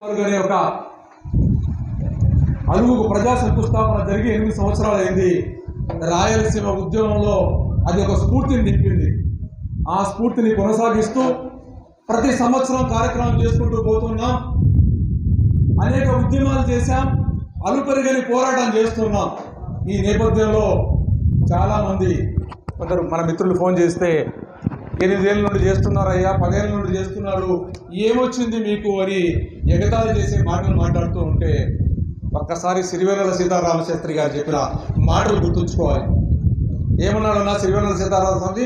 అనే ఒక అడుగుకు ప్రజా శంకుస్థాపన జరిగి 8 సంవత్సరాలు అయింది. రాయలసీమ ఉద్యమంలో అది ఒక స్ఫూర్తిని నింపింది. ఆ స్ఫూర్తిని కొనసాగిస్తూ ప్రతి సంవత్సరం కార్యక్రమం చేసుకుంటూ పోతున్నాం. అనేక ఉద్యమాలు చేశాం, అలుపెరుగని పోరాటం చేస్తున్నాం. ఈ నేపథ్యంలో చాలామంది కొందరు మన మిత్రులు ఫోన్ చేస్తే 8 ఏళ్ళ నుండి చేస్తున్నారయ్యా, 10 ఏళ్ళ నుండి చేస్తున్నారు, ఏమొచ్చింది మీకు అని ఎగతాళి చేసే మాటలు మాట్లాడుతూ ఉంటే ఒక్కసారి సిరివెన్నెల సీతారామశాస్త్రి గారు చెప్పిన మాటలు గుర్తుంచుకోవాలి. ఏమన్నాడన్నా సిరివెన్నెల సీతారామశాస్త్రి,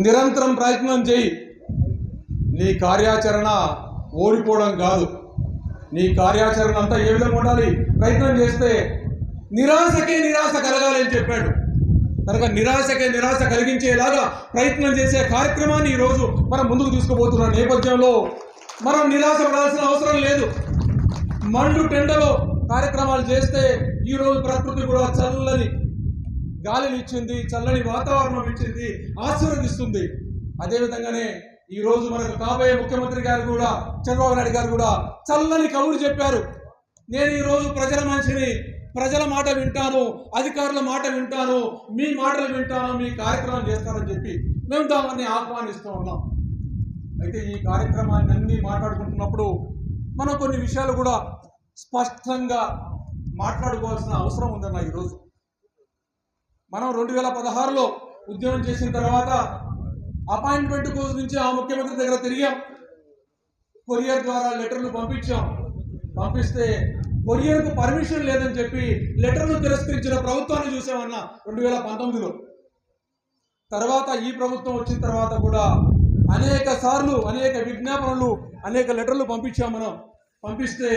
నిరంతరం ప్రయత్నం చేయి, నీ కార్యాచరణ ఓడిపోవడం కాదు, నీ కార్యాచరణ అంతా ఏ విధంగా ఉండాలి, ప్రయత్నం చేస్తే నిరాశకే నిరాశ కలగాలి అని చెప్పాడు. కనుక నిరాశకే నిరాశ కలిగించేలాగా ప్రయత్నం చేసే కార్యక్రమాన్ని ఈరోజు మనం ముందుకు తీసుకుపోతున్న నేపథ్యంలో మనం నిరాశ పడాల్సిన అవసరం లేదు. మండు టెండలో కార్యక్రమాలు చేస్తే ఈరోజు ప్రకృతి కూడా చల్లని గాలిని ఇచ్చింది, చల్లని వాతావరణం ఇచ్చింది, ఆశీర్వదిస్తుంది. అదేవిధంగానే ఈరోజు మనకు కాబోయే ముఖ్యమంత్రి గారు కూడా, చంద్రబాబు నాయుడు గారు కూడా చల్లని కబురు చెప్పారు. నేను ఈరోజు ప్రజల మనిషిని, ప్రజల మాట వింటాను, అధికారుల మాట వింటాను, మీ మాటలు వింటాను, మీ కార్యక్రమం చేస్తానని చెప్పి మేము దాన్ని ఆహ్వానిస్తూ ఉన్నాం. అయితే ఈ కార్యక్రమాన్ని అన్నీ మాట్లాడుకుంటున్నప్పుడు మనం కొన్ని విషయాలు కూడా స్పష్టంగా మాట్లాడుకోవాల్సిన అవసరం ఉందన్న. ఈరోజు మనం 2016లో ఉద్యమం చేసిన తర్వాత అపాయింట్మెంట్ గురించి ఆ ముఖ్యమంత్రి దగ్గర తిరిగాం. కొరియర్ ద్వారా లెటర్లు పంపిస్తే కొరియర్కు పర్మిషన్ లేదని చెప్పి లెటర్ను తిరస్కరించిన ప్రభుత్వాన్ని చూసామన్న 2019లో. తర్వాత ఈ ప్రభుత్వం వచ్చిన తర్వాత కూడా అనేక సార్లు అనేక విజ్ఞాపనలు, అనేక లెటర్లు పంపించాం. మనం పంపిస్తే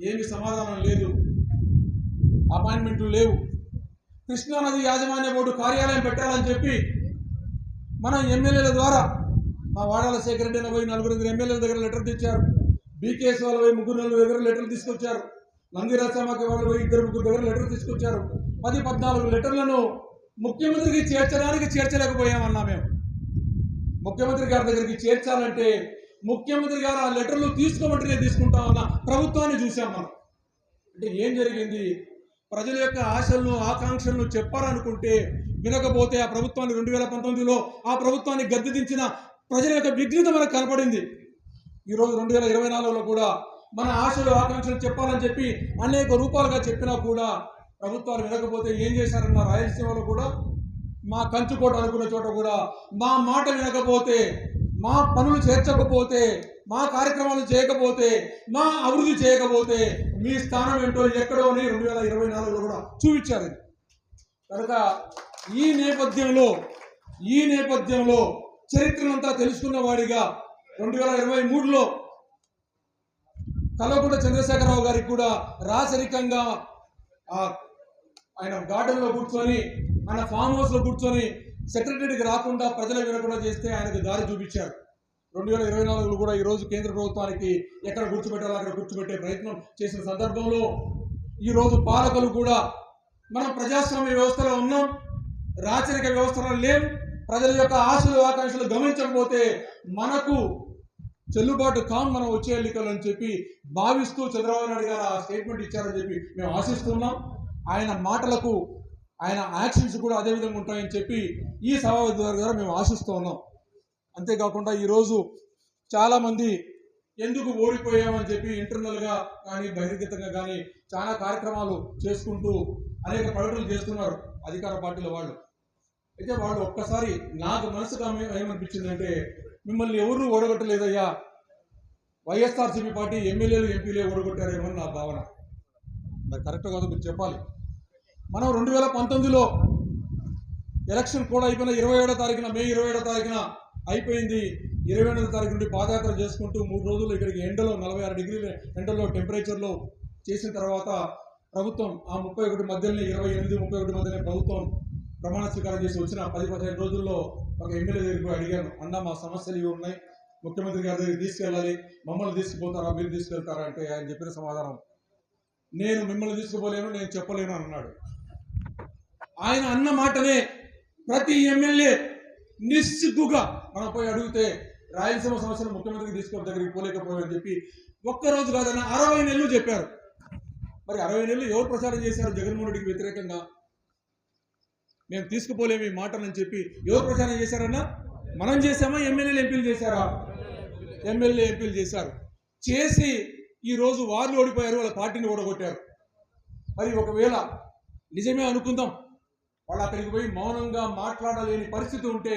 ఏమి సమాధానం లేదు, అపాయింట్మెంట్లు లేవు. కృష్ణానది యాజమాన్య బోర్డు కార్యాలయం పెట్టాలని చెప్పి మనం ఎమ్మెల్యేల ద్వారా, మా వాడాల శేఖర్ రెడ్డి పోయి 4 ఎమ్మెల్యేల దగ్గర లెటర్ తెచ్చారు, బీకేఎస్ వాళ్ళు పోయి 3 దగ్గర లెటర్లు తీసుకొచ్చారు, నందిరాసమ్మకి వాళ్ళు పోయి 2-3 దగ్గర లెటర్ తీసుకొచ్చారు. 10-14 లెటర్లను ముఖ్యమంత్రికి చేర్చలేకపోయామన్నా. మేము ముఖ్యమంత్రి గారి దగ్గరికి చేర్చాలంటే ముఖ్యమంత్రి గారు ఆ లెటర్లు తీసుకోమంటేనే తీసుకుంటామన్న ప్రభుత్వాన్ని చూసాం మనం. అంటే ఏం జరిగింది? ప్రజల యొక్క ఆశలను, ఆకాంక్షలను చెప్పాలనుకుంటే వినకపోతే ఆ ప్రభుత్వాన్ని 2019లో ఆ ప్రభుత్వాన్ని గద్దెదించిన ప్రజల యొక్క విఘ్నత మనకు కనపడింది. ఈరోజు 2024లో కూడా మన ఆశలు, ఆకాంక్షలు చెప్పాలని చెప్పి అనేక రూపాలుగా చెప్పినా కూడా ప్రభుత్వాలు వినకపోతే ఏం చేశారన్న, రాయలసీమలో కూడా మా కంచుకోట అనుకున్న చోట కూడా మా మాట వినకపోతే, మా పనులు చేర్చకపోతే, మా కార్యక్రమాలు చేయకపోతే, మా అభివృద్ధి చేయకపోతే మీ స్థానం ఏంటో ఎక్కడో అని 2024లో కూడా చూపించారు. కనుక ఈ నేపథ్యంలో చరిత్రనంతా తెలుసుకున్న వాడిగా 2023లో కల్వకుంట్ల చంద్రశేఖరరావు గారికి కూడా రాచరికంగా ఆయన గార్డెన్లో కూర్చొని, ఆయన ఫామ్ హౌస్లో కూర్చొని సెక్రటరీకి రాకుండా, ప్రజలు వినకుండా చేస్తే ఆయనకు దారి చూపించారు. 2024లో కూడా ఈరోజు కేంద్ర ప్రభుత్వానికి ఎక్కడ కూర్చోబెట్టాలో అక్కడ కూర్చోబెట్టే ప్రయత్నం చేసిన సందర్భంలో ఈరోజు పాలకులు కూడా మనం ప్రజాస్వామ్య వ్యవస్థలో ఉన్నాం, రాచరిక వ్యవస్థలో లేం. ప్రజల యొక్క ఆశలు, ఆకాంక్షలు గమనించకపోతే మనకు చెల్లుబాటు మనం వచ్చే ఎన్నికలని చెప్పి భావిస్తూ చంద్రబాబు నాయుడు గారు ఆ స్టేట్మెంట్ ఇచ్చారని చెప్పి మేము ఆశిస్తున్నాం. ఆయన మాటలకు, ఆయన యాక్షన్స్ కూడా అదే విధంగా ఉంటాయని చెప్పి ఈ సభ ద్వారా మేము ఆశిస్తూ ఉన్నాం. అంతేకాకుండా ఈరోజు చాలామంది ఎందుకు ఓడిపోయామని చెప్పి ఇంటర్నల్గా కానీ బహిర్గతంగా కానీ చాలా కార్యక్రమాలు చేసుకుంటూ అనేక ప్రకటనలు చేస్తున్నారు అధికార పార్టీల వాళ్ళు. అయితే వాళ్ళు ఒక్కసారి నాకు మనసుకు ఏమనిపించిందంటే, మిమ్మల్ని ఎవరు ఓడగొట్టలేదయ్యా, వైఎస్ఆర్సీపీ పార్టీ ఎమ్మెల్యేలు, ఎంపీలే ఓడగొట్టారేమో నా భావన. మరి కరెక్ట్ కాదు, మీరు చెప్పాలి. మనం 2019లో ఎలక్షన్ కూడా అయిపోయిన 27వ తారీఖున, మే 27వ తారీఖున అయిపోయింది. 28వ తారీఖు నుండి పాదయాత్ర చేసుకుంటూ 3 రోజులు ఇక్కడికి ఎండలో 46 డిగ్రీల ఎండలో టెంపరేచర్లో చేసిన తర్వాత ప్రభుత్వం ఆ 31 మధ్యలోనే 28-31 మధ్యనే ప్రభుత్వం ప్రమాణ స్వీకారం చేసి వచ్చిన 10-15 రోజుల్లో ఒక ఎమ్మెల్యే దగ్గరికి అడిగాను, అన్న మా సమస్యలు ఇవి ఉన్నాయి, ముఖ్యమంత్రి గారి దగ్గరికి తీసుకెళ్ళాలి, మమ్మల్ని తీసుకుపోతారా, మీరు తీసుకెళ్తారా అంటే ఆయన చెప్పిన సమాధానం, నేను మిమ్మల్ని తీసుకుపోలేను, నేను చెప్పలేను అన్నాడు. ఆయన అన్న మాటనే ప్రతి ఎమ్మెల్యే నిస్సిగ్గుగా మనం పోయి అడిగితే రాయలసీమ సమస్యను ముఖ్యమంత్రికి దగ్గరికి పోలేకపోయామని చెప్పి ఒక్కరోజు కాదన్న 60 నెలలు చెప్పారు. మరి 60 నెలలు ఎవరు ప్రచారం చేశారు జగన్మోహన్ రెడ్డికి వ్యతిరేకంగా? మేము తీసుకుపోలేము ఈ మాటలని చెప్పి ఎవరు ప్రచారం చేశారన్నా? మనం చేశామా? ఎమ్మెల్యేలు ఎంపీలు చేశారా? ఎమ్మెల్యే ఎంపీలు చేశారు. చేసి ఈరోజు వాళ్ళు ఓడిపోయారు, వాళ్ళ పార్టీని ఓడగొట్టారు. మరి ఒకవేళ నిజమే అనుకుందాం, వాళ్ళు అక్కడికి పోయి మౌనంగా మాట్లాడలేని పరిస్థితి ఉంటే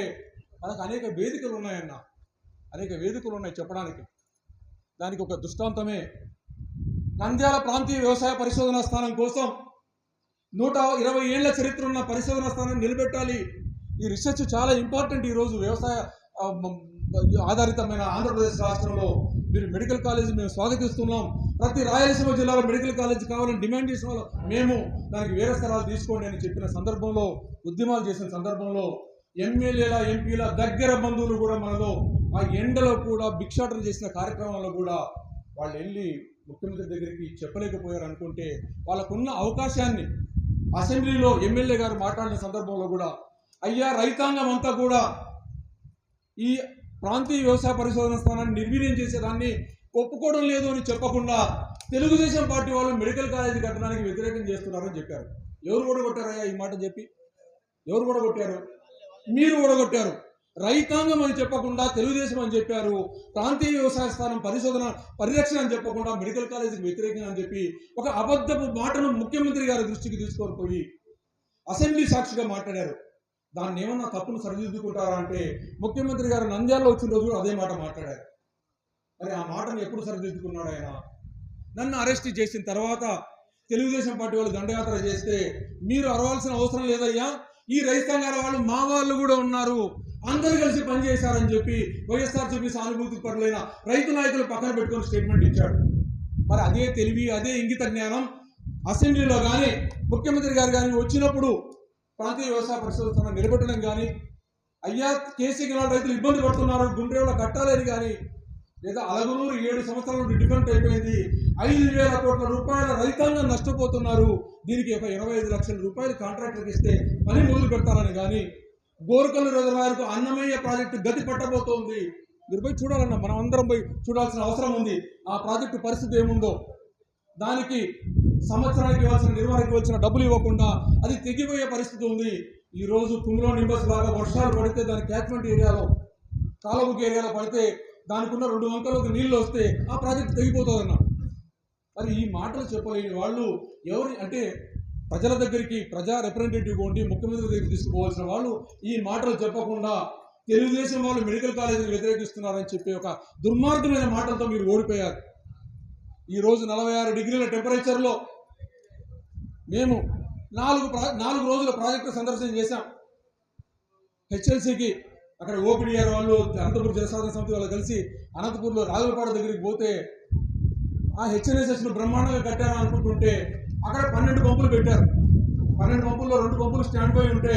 మనకు అనేక వేదికలు ఉన్నాయన్న, అనేక వేదికలు ఉన్నాయి చెప్పడానికి. దానికి ఒక దృష్టాంతమే నంద్యాల ప్రాంతీయ వ్యవసాయ పరిశోధనా స్థానం కోసం 120 ఏళ్ల చరిత్ర ఉన్న పరిశోధనా స్థానం నిలబెట్టాలి. ఈ రీసెర్చ్ చాలా ఇంపార్టెంట్. ఈరోజు వ్యవసాయ ఆధారితమైన ఆంధ్రప్రదేశ్ రాష్ట్రంలో మీరు మెడికల్ కాలేజ్ మేము స్వాగతిస్తున్నాం. ప్రతి రాయలసీమ జిల్లాలో మెడికల్ కాలేజ్ కావాలని డిమాండ్ చేసిన వాళ్ళు మేము, దానికి వేరే స్థలాలు తీసుకోండి అని చెప్పిన సందర్భంలో, ఉద్యమాలు చేసిన సందర్భంలో ఎమ్మెల్యేల ఎంపీల దగ్గర బంధువులు కూడా మనలో ఆ ఎండలో కూడా భిక్షాటన చేసిన కార్యక్రమాల్లో కూడా వాళ్ళు వెళ్ళి ముఖ్యమంత్రి దగ్గరికి చెప్పలేకపోయారు అనుకుంటే, వాళ్ళకున్న అవకాశాన్ని అసెంబ్లీలో ఎమ్మెల్యే గారు మాట్లాడిన సందర్భంలో కూడా అయ్యా రైతాంగం అంతా కూడా ఈ ప్రాంతీయ వ్యవసాయ పరిశోధన స్థానాన్ని నిర్వీర్యం చేసేదాన్ని ఒప్పుకోవడం లేదు అని చెప్పకుండా తెలుగుదేశం పార్టీ వాళ్ళు మెడికల్ కాలేజీ కట్టడానికి వ్యతిరేకం చేస్తున్నారని చెప్పారు. ఎవరు ఓడగొట్టారయ్యా ఈ మాట చెప్పి? ఎవరు ఓడగొట్టారు? మీరు ఓడగొట్టారు. రైతాంగం అని చెప్పకుండా తెలుగుదేశం అని చెప్పారు. ప్రాంతీయ వ్యవసాయ స్థానం పరిశోధన పరిరక్షణ అని చెప్పకుండా మెడికల్ కాలేజీకి వ్యతిరేకంగా అని చెప్పి ఒక అబద్ధపు మాటను ముఖ్యమంత్రి గారి దృష్టికి తీసుకొని పోయి అసెంబ్లీ సాక్షిగా మాట్లాడారు. దాన్ని ఏమన్నా తప్పును సరిదిద్దుకుంటారా అంటే ముఖ్యమంత్రి గారు నంద్యాలలో వచ్చిన రోజు అదే మాట మాట్లాడారు. మరి ఆ మాటను ఎప్పుడు సరిదిద్దుకున్నాడు ఆయన? నన్ను అరెస్ట్ చేసిన తర్వాత తెలుగుదేశం పార్టీ వాళ్ళు దండయాత్ర చేస్తే మీరు అరవాల్సిన అవసరం లేదయ్యా, ఈ రైతాంగాల వాళ్ళు మా వాళ్ళు కూడా ఉన్నారు, అందరూ కలిసి పనిచేశారని చెప్పి వైఎస్ఆర్సీపీ సానుభూతి పరులైన రైతు నాయకులు పక్కన పెట్టుకొని స్టేట్మెంట్ ఇచ్చాడు. మరి అదే తెలివి, అదే ఇంగిత జ్ఞానం అసెంబ్లీలో కానీ ముఖ్యమంత్రి గారు కానీ వచ్చినప్పుడు ప్రాంతీయ వ్యవసాయ పరిశోధన నిలబెట్టడం కానీ, అయ్యా కేసీ కెనాల్ రైతులు ఇబ్బంది పడుతున్నారు గుండ్రేవులో కట్టాలని కానీ, లేదా అలగనూరు 7 సంవత్సరాల నుండి డిఫెంట్ అయిపోయింది, 5,000 కోట్ల రూపాయల రైతాంగం నష్టపోతున్నారు, దీనికి ఒక 25 లక్షల రూపాయలు కాంట్రాక్టర్కి ఇస్తే పని మొదలు పెడతారని కానీ, గోరుకల్లు రిజర్వాయర్కు అన్నమయ్య ప్రాజెక్టు గతి పట్టబోతోంది, మీరు పోయి చూడాలన్నా, మనం అందరం పోయి చూడాల్సిన అవసరం ఉంది. ఆ ప్రాజెక్టు పరిస్థితి ఏముందో, దానికి సంవత్సరానికి ఇవ్వాల్సిన నిర్వహణకి ఇవ్వాల్సిన డబ్బులు ఇవ్వకుండా అది తెగిపోయే పరిస్థితి ఉంది. ఈరోజు కుంగులో నింబస్ లాగా వర్షాలు పడితే దాని క్యాచ్మెంట్ ఏరియాలో, కాలబుక్ ఏరియాలో పడితే దానికున్న 2 వంకలకు నీళ్ళు వస్తే ఆ ప్రాజెక్ట్ తెగిపోతుందన్న. మరి ఈ మాటలు చెప్పలేని వాళ్ళు ఎవరు అంటే ప్రజల దగ్గరికి, ప్రజా రిప్రజెంటేటివ్ ఉండి ముఖ్యమంత్రి దగ్గరికి తీసుకుపోవాల్సిన వాళ్ళు ఈ మాటలు చెప్పకుండా తెలుగుదేశం వాళ్ళు మెడికల్ కాలేజీని వ్యతిరేకిస్తున్నారని చెప్పి ఒక దుర్మార్గమైన మాటలతో మీరు ఓడిపోయారు. ఈరోజు 46 డిగ్రీల టెంపరేచర్లో మేము 4 రోజుల ప్రాజెక్టు సందర్శన చేశాం. హెచ్ఎల్సీకి అక్కడ ఓపీడీఆర్ వాళ్ళు, అనంతపురం జలసాధన సమితి వాళ్ళు కలిసి అనంతపూర్లో రాజులపాడు దగ్గరికి పోతే ఆ హెచ్ఎన్ఎస్ఎస్ను బ్రహ్మాండంగా కట్టారని అనుకుంటుంటే అక్కడ 12 పంపులు పెట్టారు. 12 పంపుల్లో 2 పంపులు స్టాండ్ బై ఉంటే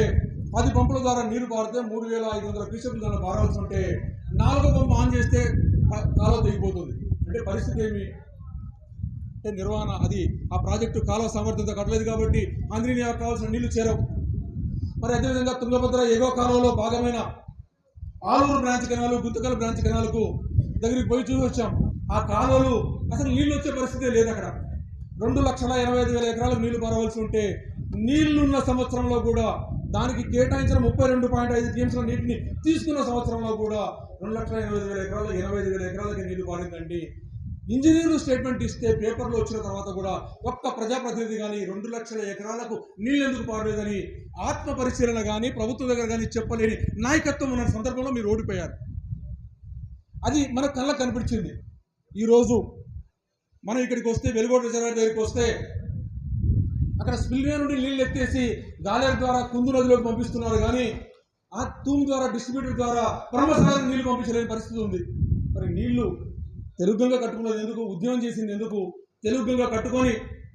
10 పంపుల ద్వారా నీరు పారితే 3,500 క్యూసెక్ల దాన్ని పారాల్సి ఉంటే 4వ పంపు ఆన్ చేస్తే కాలువ తెగిపోతుంది. అంటే పరిస్థితి ఏమి అంటే నిర్వహణ, అది ఆ ప్రాజెక్టు కాలువ సామర్థ్యంతో కట్టలేదు కాబట్టి ఆంధ్రీనియాకు కావాల్సిన నీళ్లు చేరవు. మరి అదేవిధంగా తుంగభద్ర ఎగువ కాలువలో భాగమైన Aluru branch canal, Guntakal branch కెనాలకు దగ్గరికి పోయి చూసి వచ్చాం. ఆ కాలువలు అసలు నీళ్లు వచ్చే పరిస్థితే లేదు. అక్కడ 2,85,000 ఎకరాలకు నీళ్లు పారవలసి ఉంటే నీళ్లున్న సంవత్సరంలో కూడా దానికి కేటాయించిన 32.5 టీఎంసీల నీటిని తీసుకున్న సంవత్సరంలో కూడా 2,80,000 ఎకరాలు 85,000 ఎకరాలకి నీళ్లు పారిందండి. ఇంజనీర్లు స్టేట్మెంట్ ఇస్తే పేపర్లో వచ్చిన తర్వాత కూడా ఒక్క ప్రజాప్రతినిధి కానీ 2 లక్షల ఎకరాలకు నీళ్ళు ఎందుకు పారలేదని ఆత్మ పరిశీలన కానీ ప్రభుత్వం దగ్గర కానీ చెప్పలేని నాయకత్వం ఉన్న సందర్భంలో మీరు ఓడిపోయారు. అది మన కళ్ళకు కనిపించింది. ఈరోజు మనం ఇక్కడికి వస్తే వెలుగోట రిజర్వాయర్ దగ్గరికి వస్తే అక్కడ స్పిల్వే నుండి నీళ్ళు ఎత్తేసి గాలేరు ద్వారా కుందు నదిలోకి పంపిస్తున్నారు కానీ ఆ తూము ద్వారా డిస్ట్రిబ్యూటర్ ద్వారా పరమసాగర్ నీళ్లు పంపించలేని పరిస్థితి ఉంది. మరి నీళ్లు తెలుగుగంగా కట్టుకున్నది ఎందుకు? ఉద్యమం చేసింది ఎందుకు? తెలుగుగంగా కట్టుకొని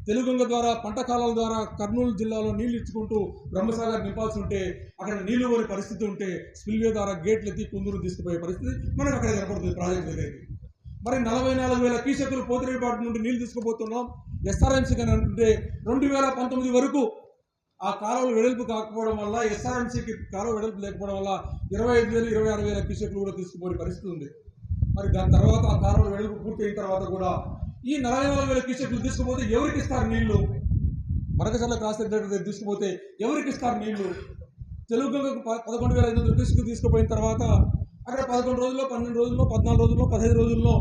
తెలుగుగంగ ద్వారా పంట కాలాల ద్వారా కర్నూలు జిల్లాలో నీళ్లు ఇచ్చుకుంటూ బ్రహ్మసాగర్ నింపాల్సి ఉంటే అక్కడ నీళ్లు పోయే పరిస్థితి ఉంటే స్పిల్వే ద్వారా గేట్లు ఎత్తి కుందూరు తీసుకుపోయే పరిస్థితి మనకు అక్కడ కనపడుతుంది ప్రాజెక్ట్ దగ్గరికి. మరి 44,000 క్యూసెక్కులు పోతిరెడ్డిపాటు నుండి నీళ్లు తీసుకుపోతున్నాం. ఎస్ఆర్ఎంసీ కానీ అంటే 2019 వరకు ఆ కాలువలు వెడల్పు కాకపోవడం వల్ల, ఎస్ఆర్ఎంసీకి కాలువ వెడల్పు లేకపోవడం వల్ల 25,000 26,000 క్యూసెక్కులు కూడా తీసుకుపోయే పరిస్థితి ఉంది. మరి దాని తర్వాత ఆ కాలువలు వెలుగు పూర్తయిన తర్వాత కూడా ఈ 44,000 క్యూసెక్లు తీసుకుపోతే ఎవరికి ఇస్తారు నీళ్లు? మరకచర్ల క్రాస్ తీసుకుపోతే ఎవరికి ఇస్తారు నీళ్లు? తెలుగుగంగకు 11,500 క్యూసెక్లు తీసుకుపోయిన తర్వాత అక్కడ 11 రోజుల్లో, 12 రోజుల్లో, 14 రోజుల్లో, 15 రోజుల్లో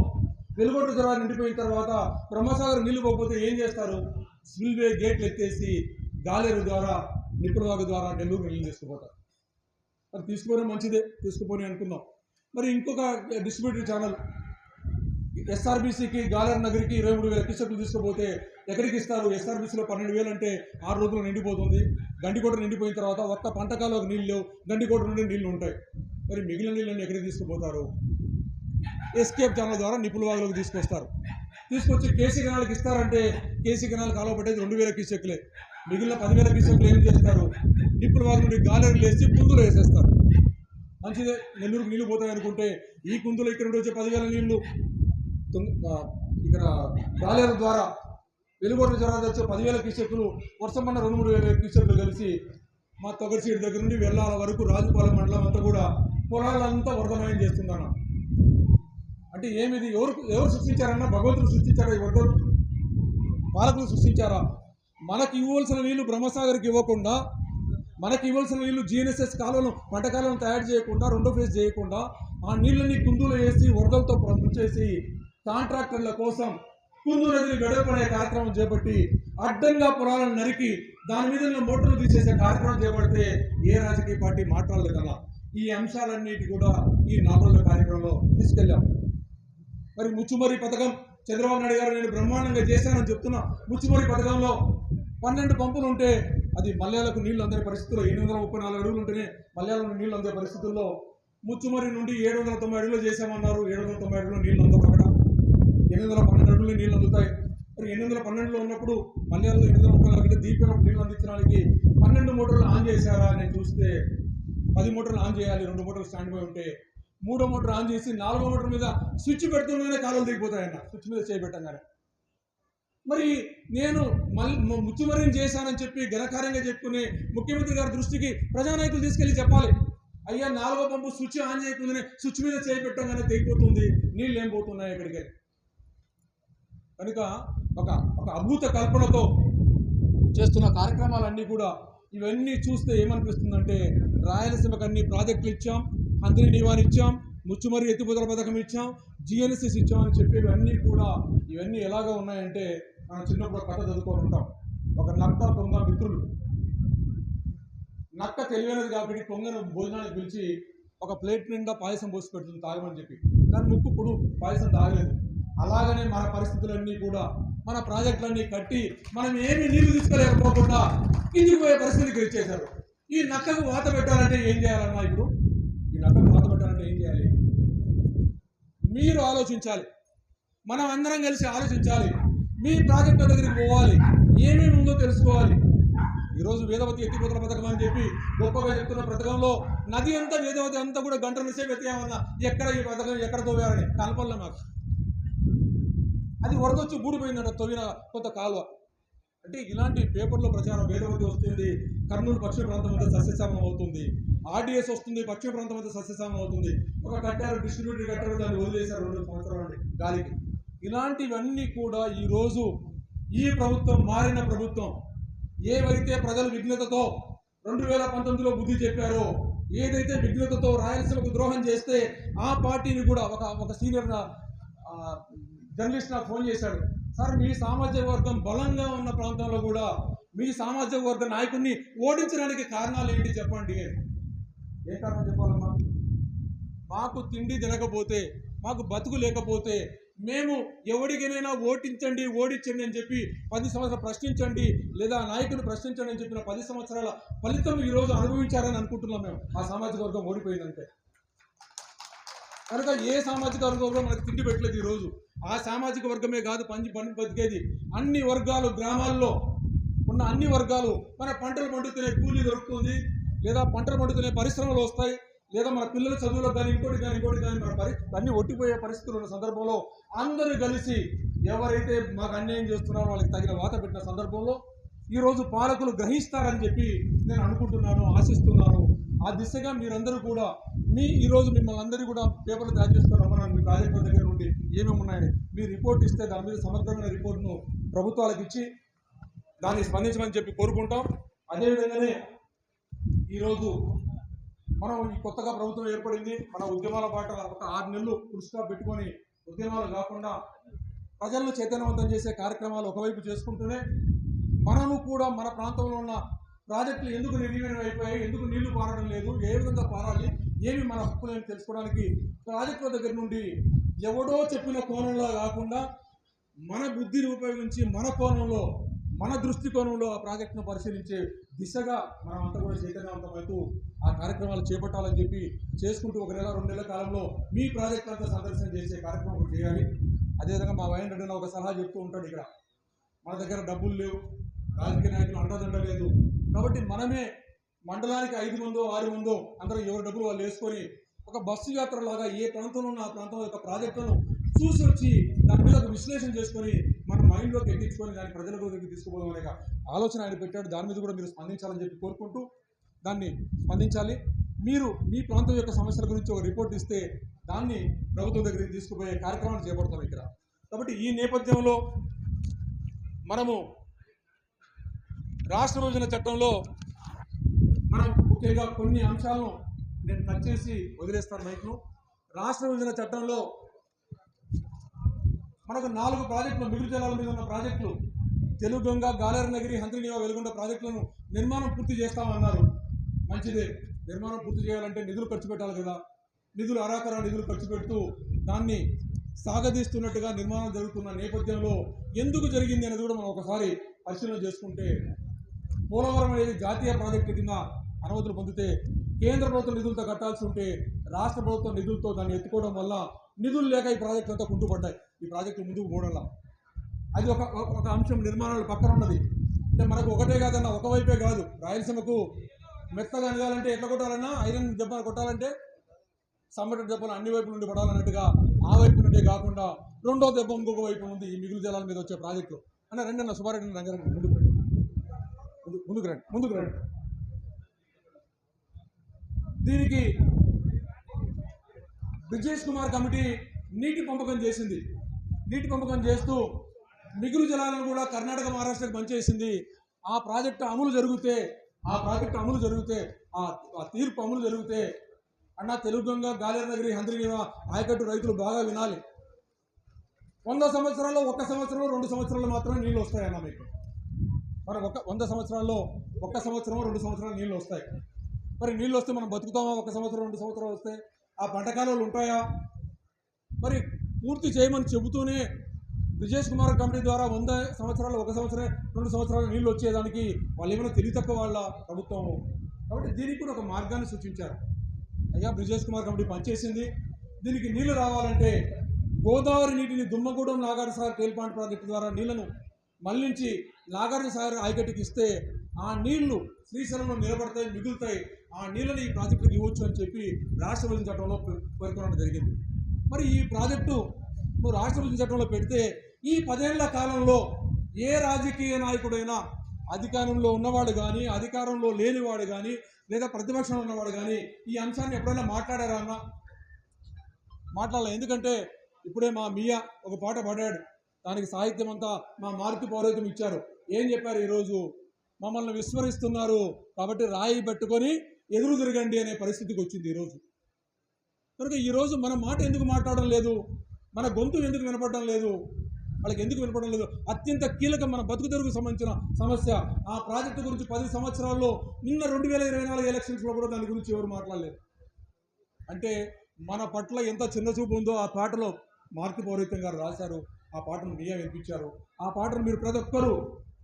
వెలుగొట్టు జలాలు నిండిపోయిన తర్వాత బ్రహ్మసాగర్ నీళ్లు పోకపోతే ఏం చేస్తారు? స్పిల్వే గేట్లు ఎత్తేసి గాలేరు ద్వారా, నిపుణవాగు ద్వారా నెల్లూరు నీళ్ళు తీసుకుపోతారు. అది తీసుకుపోయినా మంచిదే, తీసుకుపోయి అనుకుందాం. మరి ఇంకొక డిస్ట్రిబ్యూటరీ ఛానల్ ఎస్ఆర్బీసీకి గాలేరు నగరికి 23,000 క్యూసెక్లు తీసుకుపోతే ఎక్కడికి ఇస్తారు? ఎస్ఆర్బీసీలో 12,000 అంటే 6 రోజులు నిండిపోతుంది. గండికోట నిండిపోయిన తర్వాత ఒక్క పంటకాలకు నీళ్ళు లేవు, గండికోట నుండి నీళ్లు ఉంటాయి. మరి మిగిలిన నీళ్ళని ఎక్కడికి తీసుకుపోతారు? ఎస్కేప్ ఛానల్ ద్వారా నిపుణవాగులకు తీసుకొస్తారు. తీసుకొచ్చి కేసీ కెనాల్కి ఇస్తారంటే కేసీ కెనాల్ కాలువ పట్టేది 2,000 క్యూసెక్లే. మిగిలిన 10,000 క్యూసెక్లు ఏం చేస్తారు? నిపుణవాగు నుండి గాలేరు వేసి కుందులు వేసేస్తారు. మంచిదే, నెల్లూరుకు నీళ్లు పోతాయి అనుకుంటే ఈ కుందులు ఇక్కడ నుండి వచ్చే 10,000 నీళ్లు ఇక్కడ గాలేరు ద్వారా వెలుగొట్టు జలాలు వచ్చే 10,000 క్యూసెక్లు, వర్షం పడిన 2-3,000 క్యూసెక్లు కలిసి మా తొగరిసీడు దగ్గర నుండి వెల్లాల వరకు రాజుపాలెం మండలం అంతా కూడా పొలాలంతా వరదమయం చేస్తున్నాను. అంటే ఏమిది? ఎవరు సృష్టించారన్నా? భగవంతుడు సృష్టించారా ఈ వరదలు? పాలకులు సృష్టించారా? మనకి ఇవ్వాల్సిన నీళ్లు బ్రహ్మసాగర్కి ఇవ్వకుండా, మనకి ఇవ్వాల్సిన నీళ్లు జీఎన్ఎస్ఎస్ కాలువను, పంట కాలువను తయారు చేయకుండా, రెండో ఫేజ్ చేయకుండా ఆ నీళ్ళని కుందులు వేసి వరదలతో ముంచేసి కాంట్రాక్టర్ల కోసం కుందు నదిని గడపనే కార్యక్రమం చేపట్టి అడ్డంగా పొలాలను నరికి దాని మీద మోటార్లు తీసేసే కార్యక్రమం చేపడితే ఏ రాజకీయ పార్టీ మాట్లాడలేదన్నా. ఈ అంశాలన్నిటి కూడా ఈ 4 రోజుల కార్యక్రమంలో తీసుకెళ్ళాం. మరి ముచ్చుమరి పథకం చంద్రబాబు నాయుడు గారు నేను బ్రహ్మాండంగా చేశానని చెప్తున్నా. ముచ్చుమరి పథకంలో 12 పంపులు ఉంటే అది మల్యాలకు నీళ్లు అందే పరిస్థితుల్లో 834 అడుగులు ఉంటేనే మల్యాలకు నీళ్లు అందే పరిస్థితుల్లో ముచ్చుమరి నుండి 790 అడుగులు చేశామన్నారు. 790 అడుగులు నీళ్లు అందవు. అక్కడ 812 అడుగులు నీళ్లు అందుతాయి. మరి 812లో ఉన్నప్పుడు మల్యాలలో 830 దీపం నీళ్లు అందించడానికి 12 మోటార్లు ఆన్ చేశారా అని చూస్తే 10 మోటార్లు ఆన్ చేయాలి, 2 మోటార్లు స్టాండ్ బై ఉంటే 3వ మోటార్ ఆన్ చేసి 4వ మోటార్ మీద స్విచ్ పెడుతుండగానే కాలువలు దిగిపోతాయన్న, స్విచ్ మీద చేయబెట్టంగానే. మరి నేను ముచ్చుమరిని చేశానని చెప్పి ఘనకార్యంగా చెప్పుకుని ముఖ్యమంత్రి గారి దృష్టికి ప్రజానాయకులు తీసుకెళ్లి చెప్పాలి, అయ్యా 4వ పంపు స్విచ్ ఆన్ చేయకుండానే స్విచ్ మీద చేయబెట్టంగానే తెగిపోతుంది, నీళ్ళు ఏం పోతున్నాయి ఎక్కడికి? కనుక ఒక అద్భుత కల్పనతో చేస్తున్న కార్యక్రమాలన్నీ కూడా ఇవన్నీ చూస్తే ఏమనిపిస్తుందంటే రాయలసీమకు అన్ని ప్రాజెక్టులు ఇచ్చాం, హంద్రీ నివాన్ ఇచ్చాం, ముచ్చుమరి ఎత్తిపోతల పథకం ఇచ్చాం, జిఎన్ఎస్ఎస్ ఇచ్చామని చెప్పేవన్నీ కూడా ఇవన్నీ ఎలాగా ఉన్నాయంటే మనం చిన్నప్పుడు కథ చదువుకొని ఉంటాం. ఒక నక్క కొంగ మిత్రులు. నక్క తెలివైనది కాబట్టి కొంగను భోజనానికి పిలిచి ఒక ప్లేట్ నిండా పాయసం పోసి పెడుతుంది తాగమని చెప్పి. దాని ముక్కు పొడు పాయసం తాగలేదు. అలాగనే మన పరిస్థితులన్నీ కూడా మన ప్రాజెక్టులన్నీ కట్టి మనం ఏమీ నీళ్లు తీసుకోలేకపోకుండా కిందికి పోయే పరిస్థితికి ఇచ్చేశారు. ఈ నక్కకు వాత పెట్టాలంటే ఏం చేయాలన్నా? ఇప్పుడు ఈ నక్కకు వాత పెట్టాలంటే ఏం చేయాలి? మీరు ఆలోచించాలి, మనం అందరం కలిసి ఆలోచించాలి. మీ ప్రాజెక్టు దగ్గరికి పోవాలి, ఏమేమి ఉందో తెలుసుకోవాలి. ఈరోజు వేదవతి ఎత్తిపోతల పథకం అని చెప్పి గొప్పగా చెప్తున్న పథకంలో నది అంతా వేదవతి అంతా కూడా గంటల సేపు ఎత్తామన్నా ఎక్కడ ఈ పథకం ఎక్కడ తోవారని కనపడలే మాకు. అది వరదొచ్చి బూడిపోయిందంట తవ్విన కొంత కాలువ. అంటే ఇలాంటి పేపర్లో ప్రచారం వేదవతి వస్తుంది, కర్నూలు పశ్చిమ ప్రాంతం అంతా సస్యశ్యామం అవుతుంది, ఆర్డీఎస్ వస్తుంది, పశ్చిమ ప్రాంతం అంతా సస్యశ్యామం అవుతుంది. ఒక కట్టారు, డిస్ట్రిబ్యూటరీ కట్టారు, దాన్ని వదిలేశారు 2 సంవత్సరాలు గాలికి. ఇలాంటివన్నీ కూడా ఈరోజు ఈ ప్రభుత్వం మారిన ప్రభుత్వం ఏవైతే ప్రజలు విఘ్నతతో 2019లో బుద్ధి చెప్పారో, ఏదైతే విఘ్నతతో రాయలసీమకు ద్రోహం చేస్తే ఆ పార్టీని కూడా ఒక సీనియర్ జర్నలిస్ట్ నాకు ఫోన్ చేశాడు, సార్ మీ సామాజిక వర్గం బలంగా ఉన్న ప్రాంతంలో కూడా మీ సామాజిక వర్గ నాయకుడిని ఓడించడానికి కారణాలు ఏంటి చెప్పండి. ఏ కారణం చెప్పాలమ్మా? మాకు తిండి తినకపోతే, మాకు బతుకు లేకపోతే మేము ఎవరికైనా ఓడించండి ఓడించండి అని చెప్పి 10 సంవత్సరాలు ప్రశ్నించండి లేదా నాయకుని ప్రశ్నించండి అని చెప్పిన 10 సంవత్సరాల ఫలితం ఈరోజు అనుభవించారని అనుకుంటున్నాం మేము. ఆ సామాజిక వర్గం ఓడిపోయిందంటే కనుక ఏ సామాజిక వర్గంలో మనకు తిండి పెట్టలేదు ఈరోజు. ఆ సామాజిక వర్గమే కాదు పని బతికేది అన్ని వర్గాలు, గ్రామాల్లో ఉన్న అన్ని వర్గాలు. మన పంటలు పండుతునే కూలీ దొరుకుతుంది, లేదా పంటలు పండుతునే పరిశ్రమలు వస్తాయి, లేదా మన పిల్లల చదువులకు కానీ ఇంకోటి కానీ మన అన్ని ఒట్టిపోయే పరిస్థితులు ఉన్న సందర్భంలో అందరూ కలిసి ఎవరైతే మాకు అన్యాయం చేస్తున్నారో వాళ్ళకి తగిన వాత పెట్టిన సందర్భంలో ఈరోజు పాలకులు గ్రహిస్తారని చెప్పి నేను అనుకుంటున్నాను, ఆశిస్తున్నాను. ఆ దిశగా మీరందరూ కూడా ఈరోజు మిమ్మల్ని అందరూ కూడా పేపర్లు తయారు చేసుకొని రమ్మన్నాను. మీ ప్రాజెక్టుల దగ్గర నుండి ఏమేమి ఉన్నాయని మీ రిపోర్ట్ ఇస్తే దాని మీద సమగ్రమైన రిపోర్ట్ను ప్రభుత్వాలకు ఇచ్చి దాన్ని స్పందించమని చెప్పి కోరుకుంటాం. అదేవిధంగానే ఈరోజు మనం ఈ కొత్తగా ప్రభుత్వం ఏర్పడింది. మన ఉద్యమాల పాట ఒక 6 నెలలు ఫుల్ స్టాప్ పెట్టుకొని ఉద్యమాలు కాకుండా ప్రజలను చైతన్యవంతం చేసే కార్యక్రమాలు ఒకవైపు చేసుకుంటూనే మనము కూడా మన ప్రాంతంలో ఉన్న ప్రాజెక్టులు ఎందుకు నిర్వీర్యం అయిపోయాయి, ఎందుకు నీళ్లు పారడం లేదు, ఏ విధంగా పారాలి, ఏమి మన హక్కులని తెలుసుకోవడానికి ప్రాజెక్టుల దగ్గర నుండి ఎవడో చెప్పిన కోణంలో కాకుండా మన బుద్ధిని ఉపయోగించి మన కోణంలో మన దృష్టికోణంలో ఆ ప్రాజెక్టును పరిశీలించే దిశగా మనం అంతా కూడా చైతన్యవంతమవుతూ ఆ కార్యక్రమాలు చేపట్టాలని చెప్పి చేసుకుంటూ 1 నెల 2 నెలల కాలంలో మీ ప్రాజెక్ట్ అంతా సందర్శన చేసే కార్యక్రమం చేయాలి. అదేవిధంగా మా వైఎన్ రెడ్డి ఒక సలహా చెప్తూ ఉంటాడు, ఇక్కడ మన దగ్గర డబ్బులు లేవు, రాజకీయ నాయకులు అండదండ లేదు, కాబట్టి మనమే మండలానికి 5 మందో 6 మందో అందరూ ఎవరి డబ్బులు వాళ్ళు వేసుకొని ఒక బస్సు యాత్ర లాగా ఏ ప్రాంతంలో ఉన్న ఆ ప్రాంతం యొక్క ప్రాజెక్టులను చూసి వచ్చి దాని మీద విశ్లేషణ చేసుకొని మన మైండ్లోకి ఎక్కించుకొని దాన్ని ప్రజల దగ్గరికి తీసుకుపోవడం అనే ఆలోచన ఆయన పెట్టాడు. దాని మీద కూడా మీరు స్పందించాలని చెప్పి కోరుకుంటూ దాన్ని స్పందించాలి. మీరు మీ ప్రాంతం యొక్క సమస్యల గురించి ఒక రిపోర్ట్ ఇస్తే దాన్ని ప్రభుత్వం దగ్గరికి తీసుకుపోయే కార్యక్రమాలు చేపడతాం ఇక్కడ. కాబట్టి ఈ నేపథ్యంలో మనము రాష్ట్ర విభజన చట్టంలో మనం ముఖ్యంగా కొన్ని అంశాలను నేను టచ్ చేసి వదిలేస్తాను మైక్ను. రాష్ట్ర విభజన చట్టంలో మనకు 4 ప్రాజెక్టులు మిగులు జలాల మీద ఉన్న ప్రాజెక్టులు తెలుగొంగ, గాలేరునగిరి, హంద్రీనీవా, వెలుగొండ ప్రాజెక్టులను నిర్మాణం పూర్తి చేస్తామన్నారు. మంచిదే, నిర్మాణం పూర్తి చేయాలంటే నిధులు ఖర్చు పెట్టాలి కదా. నిధులు అరాకరా నిధులు ఖర్చు పెడుతూ దాన్ని సాగదీస్తున్నట్టుగా నిర్మాణం జరుగుతున్న నేపథ్యంలో ఎందుకు జరిగింది అనేది కూడా మనం ఒకసారి పరిశీలన చేసుకుంటే, పోలవరం అనేది జాతీయ ప్రాజెక్టు కింద అనుమతులు పొందితే కేంద్ర ప్రభుత్వం నిధులతో కట్టాల్సి ఉంటే రాష్ట్ర ప్రభుత్వం నిధులతో దాన్ని ఎత్తుకోవడం వల్ల నిధులు లేక ఈ ప్రాజెక్టులు అంతా కుంటుపడ్డాయి. ఈ ప్రాజెక్టు ముందుకు పోవడంలా అది ఒక అంశం నిర్మాణాలు పక్కన ఉన్నది. అంటే మనకు ఒకటే కాదన్న, ఒకవైపే కాదు, రాయలసీమకు మెత్తగా ఎదగాలంటే ఎట్లా కొట్టాలన్నా, ఐరన్ దెబ్బ కొట్టాలంటే సమ్మటి దెబ్బలు అన్ని వైపుల నుండి పడాలన్నట్టుగా ఆ వైపు నుండి కాకుండా రెండో దెబ్బ ఇంకొక వైపు ఉంది ఈ మిగులు జలాల మీద వచ్చే ప్రాజెక్టులు. అన్న రెండన్న సుబ్బారెడ్డి రంగారెడ్డి ముందుకు రండి. దీనికి బ్రిజేష్ కుమార్ కమిటీ నీటి పంపకం చేసింది. నీటి పంపకం చేస్తూ మిగులు జలాలను కూడా కర్ణాటక, మహారాష్ట్రకు పనిచేసింది. ఆ ప్రాజెక్టు అమలు జరిగితే ఆ తీర్పు అమలు జరిగితే అన్న తెలుగొంగ, గాలేరునగిరి, హంద్రీనీవా ఆయకట్టు రైతులు బాగా వినాలి. 100 సంవత్సరాల్లో 1 సంవత్సరంలో 2 సంవత్సరాలు మాత్రమే నీళ్ళు వస్తాయన్న మీకు. మరి 100 సంవత్సరాల్లో 1 సంవత్సరం 2 సంవత్సరాలు నీళ్ళు వస్తాయి. మరి నీళ్ళు వస్తే మనం బతుకుతామా? 1 సంవత్సరం 2 సంవత్సరాలు వస్తే ఆ పంట కాలువలు ఉంటాయా? మరి పూర్తి చేయమని చెబుతూనే బ్రిజేష్ కుమార్ కమిటీ ద్వారా 100 సంవత్సరాలు 1 సంవత్సరం 2 సంవత్సరాలు నీళ్ళు వచ్చేదానికి వాళ్ళు ఏమైనా తెలివి తక్కువ వాళ్ళ ప్రభుత్వం. కాబట్టి దీనికి కూడా ఒక మార్గాన్ని సూచించారు. అయ్యా, బ్రిజేష్ కుమార్ కమిటీ పనిచేసింది, దీనికి నీళ్లు రావాలంటే గోదావరి నీటిని దుమ్మగూడెం నాగార్జున సాగర్ టేల్పాంట్ ప్రాజెక్టు ద్వారా నీళ్లను మళ్లించి నాగార్జున సాగర్ ఆయకట్టుకి ఇస్తే ఆ నీళ్లు శ్రీశైలంలో నిలబడతాయి, మిగులుతాయి. ఆ నీళ్ళని ఈ ప్రాజెక్టుకి ఇవ్వచ్చు అని చెప్పి రాష్ట్ర విభజన చట్టంలో పేర్కొనడం జరిగింది. మరి ఈ ప్రాజెక్టు నువ్వు రాష్ట్ర విభజన చట్టంలో పెడితే ఈ 10 ఏళ్ల కాలంలో ఏ రాజకీయ నాయకుడైనా, అధికారంలో ఉన్నవాడు కానీ అధికారంలో లేనివాడు కానీ లేదా ప్రతిపక్షంలో ఉన్నవాడు కానీ ఈ అంశాన్ని ఎప్పుడైనా మాట్లాడారా అన్న? మాట్లాడాలి. ఎందుకంటే ఇప్పుడే మా మియా ఒక పాట పాడాడు, దానికి సాహిత్యం అంతా మా మారుతి పౌరోహిత్యం ఇచ్చారు. ఏం చెప్పారు? ఈరోజు మమ్మల్ని విస్మరిస్తున్నారు కాబట్టి రాయి పెట్టుకొని ఎదురు తిరగండి అనే పరిస్థితికి వచ్చింది ఈరోజు. కనుక ఈరోజు మన మాట ఎందుకు మాట్లాడడం లేదు, మన గొంతు ఎందుకు వినపడడం లేదు, వాళ్ళకి ఎందుకు వినపడడం లేదు? అత్యంత కీలకం మన బతుకు తెరువుకు సంబంధించిన సమస్య. ఆ ప్రాజెక్టు గురించి 10 సంవత్సరాల్లో నిన్న 2024 ఎలక్షన్స్లో కూడా దాని గురించి ఎవరు మాట్లాడలేదు. అంటే మన పట్ల ఎంత చిన్న చూపు ఉందో ఆ పాటలో మారుతి పౌరోహిత్యం గారు రాశారు. ఆ పాటను మీరే వినిపించారు. ఆ పాటను మీరు ప్రతి ఒక్కరూ,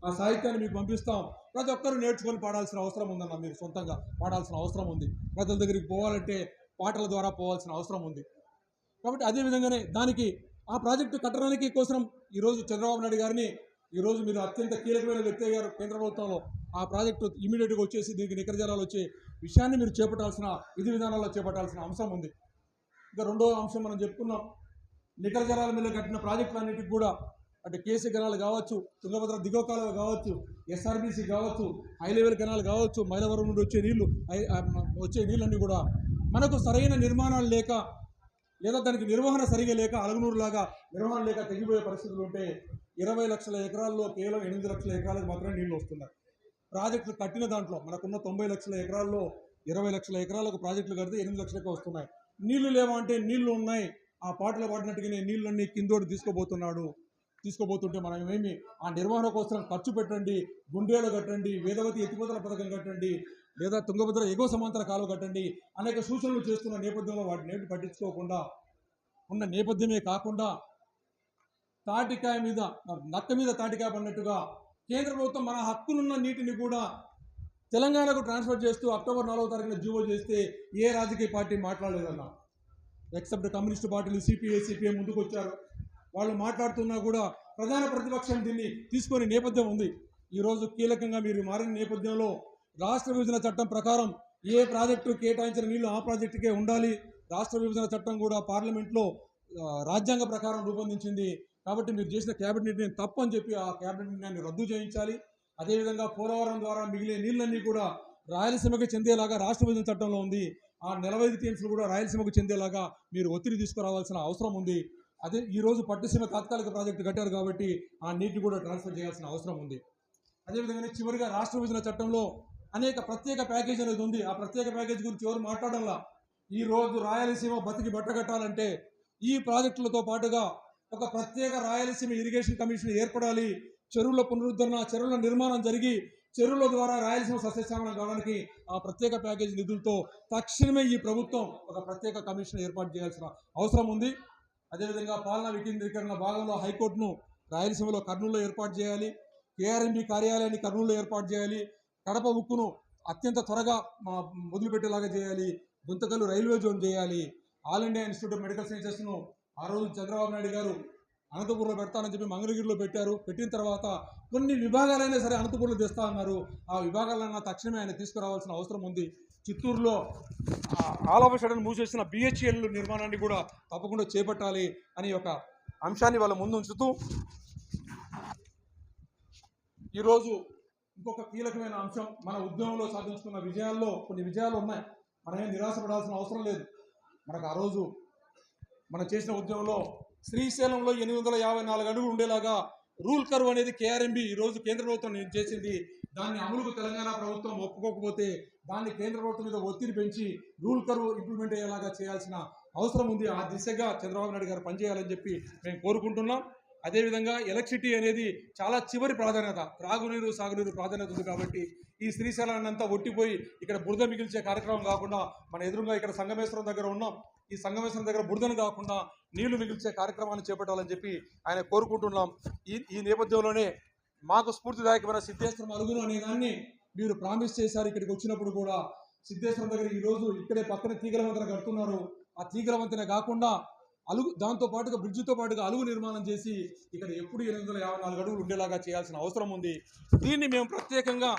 ఆ సాహిత్యాన్ని మీకు పంపిస్తాం, ప్రతి ఒక్కరూ నేర్చుకొని పాడాల్సిన అవసరం ఉందన్న. మీరు సొంతంగా పాడాల్సిన అవసరం ఉంది. ప్రజల దగ్గరికి పోవాలంటే పాటల ద్వారా పోవాల్సిన అవసరం ఉంది. కాబట్టి అదేవిధంగానే దానికి ఆ ప్రాజెక్టు కట్టడానికి కోసం ఈరోజు చంద్రబాబు నాయుడు గారిని ఈరోజు మీరు అత్యంత కీలకమైన వ్యక్తి అయ్యారు కేంద్ర ప్రభుత్వంలో. ఆ ప్రాజెక్టు ఇమీడియట్గా వచ్చేసి దీనికి నికర జలాలు వచ్చే విషయాన్ని మీరు చేపట్టాల్సిన విధి విధానాల్లో చేపట్టాల్సిన అంశం ఉంది. ఇంకా రెండో అంశం మనం చెప్పుకున్నాం, నికర జలాల మీద కట్టిన ప్రాజెక్టులన్నిటికి కూడా అటు కేసీ కెనాల్ కావచ్చు, తుంగభద్ర దిగువ కాలువ కావచ్చు, ఎస్ఆర్బీసీ కావచ్చు, హై లెవెల్ కెనాల్ కావచ్చు, మైలవరం నుండి వచ్చే నీళ్ళన్నీ కూడా మనకు సరైన నిర్మాణాలు లేక లేదా దానికి నిర్వహణ సరిగా లేక అలగనూరు లాగా నిర్వహణ లేక తెగిపోయే పరిస్థితులు ఉంటే 20 లక్షల ఎకరాల్లో కేవలం 8 లక్షల ఎకరాలకు మాత్రమే నీళ్లు వస్తున్నాయి. ప్రాజెక్టులు కట్టిన దాంట్లో మనకున్న 90 లక్షల ఎకరాల్లో 20 లక్షల ఎకరాలకు ప్రాజెక్టులు కడితే 8 లక్షలకు వస్తున్నాయి. నీళ్లు లేవా అంటే నీళ్లు ఉన్నాయి, ఆ పాటలో పాడినట్టుగానే నీళ్ళన్నీ కిందోడు తీసుకోబోతుంటే మనం ఏమి ఆ నిర్వహణ కోసం ఖర్చు పెట్టండి, గుండేలు కట్టండి, వేదవతి ఎత్తిపోతల పథకం కట్టండి, లేదా తుంగభద్ర ఎగువ సమాంతర కాలువ కట్టండి అనేక సూచనలు చేస్తున్న నేపథ్యంలో వాటిని ఏమిటి పట్టించుకోకుండా ఉన్న నేపథ్యమే కాకుండా తాటికాయ మీద నక్క మీద తాటికాయ పడినట్టుగా కేంద్ర ప్రభుత్వం మన హక్కులున్న నీటిని కూడా తెలంగాణకు ట్రాన్స్ఫర్ చేస్తూ అక్టోబర్ 4వ తారీఖున జీవో చేస్తే ఏ రాజకీయ పార్టీ మాట్లాడలేదన్నా, ఎక్సెప్ట్ కమ్యూనిస్టు పార్టీలు సిపిఐ సిపిఎం ముందుకు వచ్చారు. వాళ్ళు మాట్లాడుతున్నా కూడా ప్రధాన ప్రతిపక్షం దీన్ని తీసుకొని నేపథ్యం ఉంది. ఈరోజు కీలకంగా మీరు మారిన నేపథ్యంలో రాష్ట్ర విభజన చట్టం ప్రకారం ఏ ప్రాజెక్టు కేటాయించిన నీళ్లు ఆ ప్రాజెక్టుకే ఉండాలి. రాష్ట్ర విభజన చట్టం కూడా పార్లమెంట్లో రాజ్యాంగ ప్రకారం రూపొందించింది. కాబట్టి మీరు చేసిన క్యాబినెట్ నిర్ణయం తప్పు అని చెప్పి ఆ క్యాబినెట్ నిర్ణయాన్ని రద్దు చేయించాలి. అదేవిధంగా పోలవరం ద్వారా మిగిలే నీళ్ళన్నీ కూడా రాయలసీమకు చెందేలాగా రాష్ట్ర విభజన చట్టంలో ఉంది. ఆ 45 టీమ్స్లు కూడా రాయలసీమకు చెందేలాగా మీరు ఒత్తిడి తీసుకురావాల్సిన అవసరం ఉంది. అదే ఈరోజు పట్టుసీమ తాత్కాలిక ప్రాజెక్టు కట్టారు కాబట్టి ఆ నీటిని కూడా ట్రాన్స్ఫర్ చేయాల్సిన అవసరం ఉంది. అదేవిధంగా చివరిగా రాష్ట్ర విభజన చట్టంలో అనేక ప్రత్యేక ప్యాకేజ్ అనేది ఉంది. ఆ ప్రత్యేక ప్యాకేజ్ గురించి ఎవరు మాట్లాడాలా? ఈ రోజు రాయలసీమ బతికి బట్టగట్టాలంటే ఈ ప్రాజెక్టులతో పాటుగా ఒక ప్రత్యేక రాయలసీమ ఇరిగేషన్ కమిషన్ ఏర్పడాలి. చెరువుల పునరుద్ధరణ, చెరువుల నిర్మాణం జరిగి చెరువుల ద్వారా రాయలసీమ సస్యశ్యామలం కావడానికి ఆ ప్రత్యేక ప్యాకేజ్ నిధులతో తక్షణమే ఈ ప్రభుత్వం ఒక ప్రత్యేక కమిషన్ ఏర్పాటు చేయాల్సిన అవసరం ఉంది. అదేవిధంగా పాలనా వికేంద్రీకరణ భాగంలో హైకోర్టును రాయలసీమలో కర్నూలులో ఏర్పాటు చేయాలి. కేఆర్ఎంబీ కార్యాలయాన్ని కర్నూలులో ఏర్పాటు చేయాలి. కడప ఉక్కును అత్యంత త్వరగా మొదలుపెట్టేలాగా చేయాలి. గుంతకల్లు రైల్వే జోన్ చేయాలి. All India institute of medical సైన్సెస్ను ఆ రోజు చంద్రబాబు నాయుడు గారు అనంతపూర్లో పెడతానని చెప్పి మంగళగిరిలో పెట్టారు. పెట్టిన తర్వాత కొన్ని విభాగాలైనా సరే అనంతపూర్లో తెస్తా అన్నారు. ఆ విభాగాలైనా తక్షణమే ఆయన తీసుకురావాల్సిన అవసరం ఉంది. చిత్తూరులో ఆల్ ఆఫ్ సడన్ మూసేసిన బిహెచ్ఎల్ నిర్మాణాన్ని కూడా తప్పకుండా చేపట్టాలి అని ఒక అంశాన్ని వాళ్ళ ముందు ఉంచుతూ ఈరోజు ఇంకొక కీలకమైన అంశం, మన ఉద్యమంలో సాధించుకున్న విజయాల్లో కొన్ని విజయాలు ఉన్నాయి. మనమేం నిరాశపడాల్సిన అవసరం లేదు. మనకు ఆ రోజు మనం చేసిన ఉద్యమంలో శ్రీశైలంలో 854 అడుగులు ఉండేలాగా రూల్ కర్వ్ అనేది కేఆర్ఎంబీ ఈరోజు కేంద్ర ప్రభుత్వం చేసింది. దాన్ని అమలుకు తెలంగాణ ప్రభుత్వం ఒప్పుకోకపోతే దాన్ని కేంద్ర ప్రభుత్వం మీద ఒత్తిడి పెంచి రూల్ కర్వ్ ఇంప్లిమెంట్ అయ్యేలాగా చేయాల్సిన అవసరం ఉంది. ఆ దిశగా చంద్రబాబు నాయుడు గారు పనిచేయాలని చెప్పి మేము కోరుకుంటున్నాం. అదేవిధంగా ఎలక్ట్రిసిటీ అనేది చాలా చివరి ప్రాధాన్యత, త్రాగునీరు సాగునీరు ప్రాధాన్యత ఉంది. కాబట్టి ఈ శ్రీశైలాన్ని అంతా ఒట్టిపోయి ఇక్కడ బురద మిగిల్చే కార్యక్రమం కాకుండా మన ఎదురుగా ఇక్కడ సంగమేశ్వరం దగ్గర ఉన్నాం, ఈ సంగమేశ్వరం దగ్గర బురదను కాకుండా నీళ్లు మిగిల్చే కార్యక్రమాన్ని చేపట్టాలని చెప్పి ఆయన కోరుకుంటున్నాం. ఈ నేపథ్యంలోనే మాకు స్ఫూర్తిదాయకమైన సిద్ధేశ్వరం అలుగును అనే దాన్ని మీరు ప్రామిస్ చేశారు. ఇక్కడికి వచ్చినప్పుడు కూడా సిద్ధేశ్వరం దగ్గర ఈరోజు ఇక్కడే పక్కన తీగల వంతెన కడుతున్నారు. ఆ తీగల వంతెన కాకుండా అలుగు దాంతో పాటుగా బ్రిడ్జితో పాటుగా అలుగు నిర్మాణం చేసి ఇక్కడ ఎప్పుడు 854 అడుగులు ఉండేలాగా చేయాల్సిన అవసరం ఉంది. దీన్ని మేము ప్రత్యేకంగా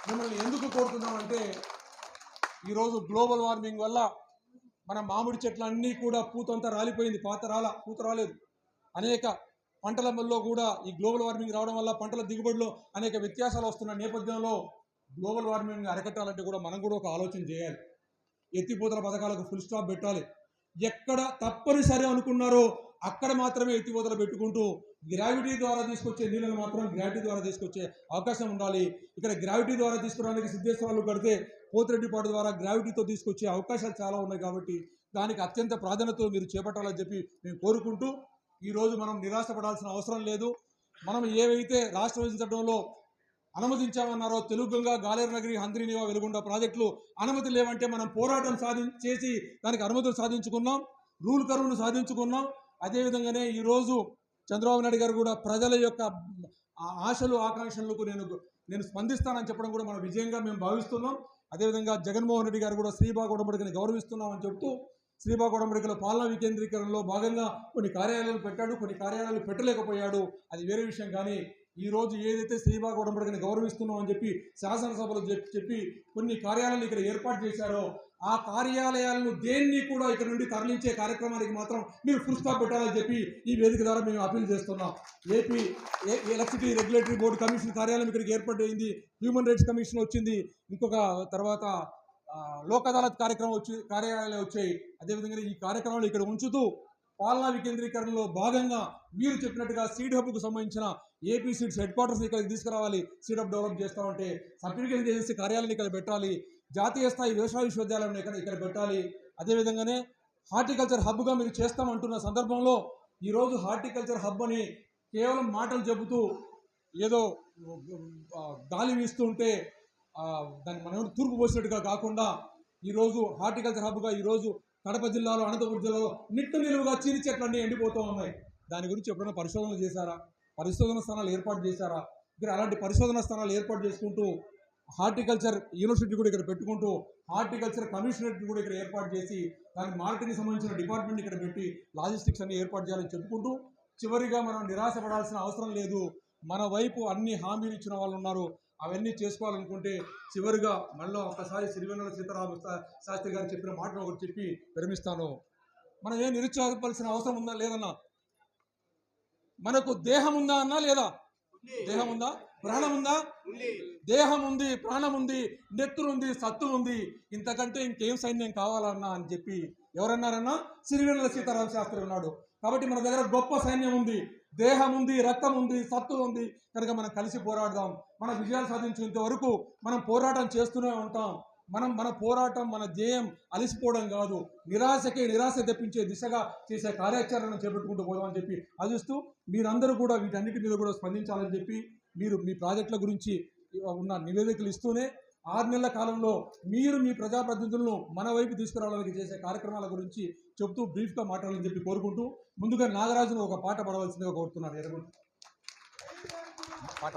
మిమ్మల్ని ఎందుకు కోరుతున్నామంటే ఈరోజు గ్లోబల్ వార్మింగ్ వల్ల మన మామిడి చెట్లన్నీ కూడా పూతంతా రాలిపోయింది, పూత రాలేదు. అనేక పంటలలో కూడా ఈ గ్లోబల్ వార్మింగ్ రావడం వల్ల పంటల దిగుబడిలో అనేక వ్యత్యాసాలు వస్తున్న నేపథ్యంలో గ్లోబల్ వార్మింగ్ అరికట్టాలంటే కూడా మనం కూడా ఒక ఆలోచన చేయాలి. ఎత్తిపోతల పథకాలకు ఫుల్ స్టాప్ పెట్టాలి. ఎక్కడ తప్పనిసరి అనుకున్నారో అక్కడ మాత్రమే ఎత్తిపోతలు పెట్టుకుంటూ గ్రావిటీ ద్వారా తీసుకొచ్చే నీళ్ళను మాత్రం గ్రావిటీ ద్వారా తీసుకొచ్చే అవకాశం ఉండాలి. ఇక్కడ గ్రావిటీ ద్వారా తీసుకురావడానికి సిద్ధేశ్వరాలు కడితే పోతిరెడ్డిపాడు ద్వారా గ్రావిటీతో తీసుకొచ్చే అవకాశాలు చాలా ఉన్నాయి. కాబట్టి దానికి అత్యంత ప్రాధాన్యత మీరు చేపట్టాలని చెప్పి మేము కోరుకుంటూ ఈరోజు మనం నిరాశపడాల్సిన అవసరం లేదు. మనం ఏవైతే రాష్ట్ర విభజన చట్టంలో అనుమతించామన్నారో తెలుగుగంగా, గాలేరు నగరి, హంద్రీనివా, వెలుగొండ ప్రాజెక్టులు అనుమతి లేవంటే మనం పోరాటం చేసి దానికి అనుమతులు సాధించుకున్నాం, రూల్ కర్వ్ను సాధించుకున్నాం. అదేవిధంగానే ఈరోజు చంద్రబాబు నాయుడు గారు కూడా ప్రజల యొక్క ఆశలు ఆకాంక్షలకు నేను స్పందిస్తానని చెప్పడం కూడా మన విజయంగా మేము భావిస్తున్నాం. అదేవిధంగా జగన్మోహన్ రెడ్డి గారు కూడా శ్రీబాగ్ ఉడంబడికని గౌరవిస్తున్నామని చెబుతూ శ్రీబాగ్ ఉడంబడికలో పాలనా వికేంద్రీకరణలో భాగంగా కొన్ని కార్యాలయాలు పెట్టాడు, కొన్ని కార్యాలయాలు పెట్టలేకపోయాడు, అది వేరే విషయం. కానీ ఈరోజు ఏదైతే శ్రీబాగ్ ఉడంబడికని గౌరవిస్తున్నాం అని చెప్పి శాసనసభలో చెప్పి కొన్ని కార్యాలయాలు ఇక్కడ ఏర్పాటు చేశారో ఆ కార్యాలయాలను దేన్ని కూడా ఇక్కడ నుండి తరలించే కార్యక్రమానికి మాత్రం మీరు ఫుల్ స్టాప్ పెట్టాలని చెప్పి ఈ వేదిక ద్వారా మేము అప్పీల్ చేస్తున్నాం. AP electricity regulatory board commission కార్యాలయం ఇక్కడికి ఏర్పాటైంది, హ్యూమన్ రైట్స్ కమిషన్ వచ్చింది, ఇంకొక తర్వాత లోక్ అదాలత్ కార్యాలయాలు వచ్చాయి. అదేవిధంగా ఈ కార్యక్రమాలు ఇక్కడ ఉంచుతూ పాలనా వికేంద్రీకరణలో భాగంగా మీరు చెప్పినట్టుగా సీడ్ హబ్కు సంబంధించిన ఏపీ సీడ్స్ హెడ్ క్వార్టర్స్ ఇక్కడికి తీసుకురావాలి. సీడ్ హబ్ డెవలప్ చేస్తామంటే సర్టిఫికేషన్ ఏజెన్సీ కార్యాలయం ఇక్కడ పెట్టాలి, జాతీయ స్థాయి వ్యవసాయ విశ్వవిద్యాలయం ఇక్కడ పెట్టాలి. అదేవిధంగానే హార్టికల్చర్ హబ్గా మీరు చేస్తామంటున్న సందర్భంలో ఈరోజు హార్టికల్చర్ హబ్ అని కేవలం మాటలు చెబుతూ ఏదో గాలి వీస్తూ ఉంటే దాన్ని మనం తూర్పు పోసినట్టుగా కాకుండా ఈరోజు హార్టికల్చర్ హబ్గా ఈరోజు కడప జిల్లాలో, అనంతపురం జిల్లాలో నిట్టు నిలువుగా చీని చెట్లన్నీ ఎండిపోతూ ఉన్నాయి. దాని గురించి ఎప్పుడైనా పరిశోధనలు చేశారా? పరిశోధన స్థానాలు ఏర్పాటు చేశారా? ఇక్కడ అలాంటి పరిశోధన స్థానాలు ఏర్పాటు చేసుకుంటూ హార్టికల్చర్ యూనివర్సిటీ కూడా ఇక్కడ పెట్టుకుంటూ హార్టికల్చర్ కమిషనరేట్ కూడా ఇక్కడ ఏర్పాటు చేసి దానికి మార్కెటింగ్ సంబంధించిన డిపార్ట్మెంట్ ఇక్కడ పెట్టి లాజిస్టిక్స్ అన్ని ఏర్పాటు చేయాలని చెప్పుకుంటూ చివరిగా మనం నిరాశపడాల్సిన అవసరం లేదు. మన వైపు అన్ని హామీలు ఇచ్చిన వాళ్ళు ఉన్నారు, అవన్నీ చేసుకోవాలనుకుంటే చివరిగా మళ్ళీ ఒక్కసారి సిరివెన్నెల సీతారామ శాస్త్రి గారు చెప్పిన మాటను ఒకటి చెప్పి విరమిస్తాను. మనం ఏం నిరుత్సాహపడాల్సిన అవసరం ఉందా లేదన్నా? మనకు దేహం ఉందా అన్నా లేదా? దేహం ఉందా? ప్రాణం ఉందా? దేహం ఉంది, ప్రాణం ఉంది, నెత్తురు ఉంది, సత్తు ఉంది. ఇంతకంటే ఇంకేం సైన్యం కావాలన్నా అని చెప్పి ఎవరన్నారన్నా? సిరివెన్నెల సీతారామ శాస్త్రి ఉన్నాడు. కాబట్టి మన దగ్గర గొప్ప సైన్యం ఉంది, దేహం ఉంది, రక్తం ఉంది, సత్తు ఉంది. కనుక మనం కలిసి పోరాడదాం. మన విజయాలు సాధించేంత వరకు మనం పోరాటం చేస్తూనే ఉంటాం. మన పోరాటం, మన ధ్యేయం అలిసిపోవడం కాదు, నిరాశ తెప్పించే దిశగా చేసే కార్యాచరణను చేపట్టుకుంటూ పోదామని చెప్పి ఆశిస్తూ మీరందరూ కూడా వీటన్నిటి మీద కూడా స్పందించాలని చెప్పి మీరు మీ ప్రాజెక్టుల గురించి ఉన్న నివేదికలు ఇస్తూనే 6 నెలల కాలంలో మీరు మీ ప్రజాప్రతినిధులను మన వైపు తీసుకురావడానికి చేసే కార్యక్రమాల గురించి చెబుతూ బ్రీఫ్గా మాట్లాడాలని చెప్పి కోరుకుంటూ ముందుగా నాగరాజును ఒక పాట పాడవలసిందిగా కోరుతున్నాను. పాట